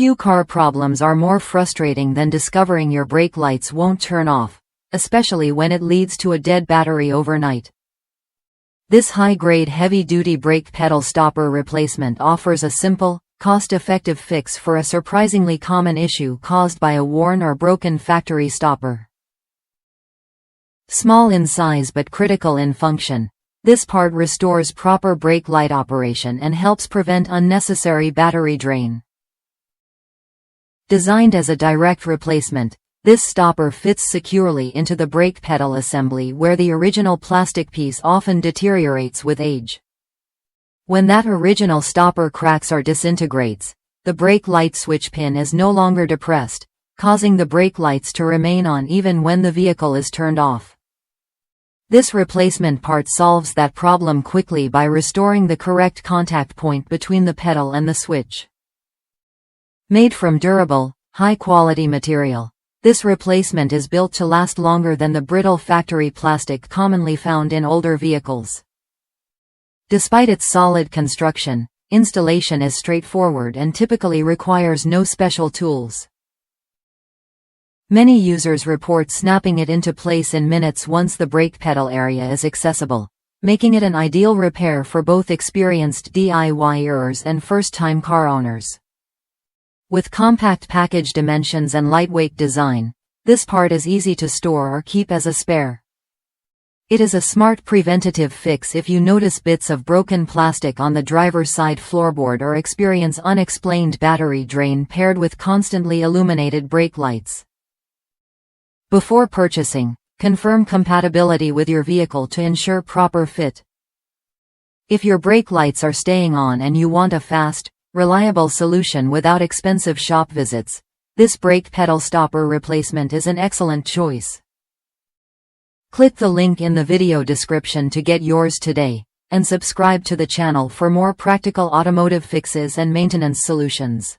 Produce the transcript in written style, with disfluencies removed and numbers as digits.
Few car problems are more frustrating than discovering your brake lights won't turn off, especially when it leads to a dead battery overnight. This high-grade heavy-duty brake pedal stopper replacement offers a simple, cost-effective fix for a surprisingly common issue caused by a worn or broken factory stopper. Small in size but critical in function, this part restores proper brake light operation and helps prevent unnecessary battery drain. Designed as a direct replacement, this stopper fits securely into the brake pedal assembly where the original plastic piece often deteriorates with age. When that original stopper cracks or disintegrates, the brake light switch pin is no longer depressed, causing the brake lights to remain on even when the vehicle is turned off. This replacement part solves that problem quickly by restoring the correct contact point between the pedal and the switch. Made from durable, high-quality material, this replacement is built to last longer than the brittle factory plastic commonly found in older vehicles. Despite its solid construction, installation is straightforward and typically requires no special tools. Many users report snapping it into place in minutes once the brake pedal area is accessible, making it an ideal repair for both experienced DIYers and first-time car owners. With compact package dimensions and lightweight design, this part is easy to store or keep as a spare. It is a smart preventative fix if you notice bits of broken plastic on the driver's side floorboard or experience unexplained battery drain paired with constantly illuminated brake lights. Before purchasing, confirm compatibility with your vehicle to ensure proper fit. If your brake lights are staying on and you want a fast, reliable solution without expensive shop visits, this brake pedal stopper replacement is an excellent choice. Click the link in the video description to get yours today, and subscribe to the channel for more practical automotive fixes and maintenance solutions.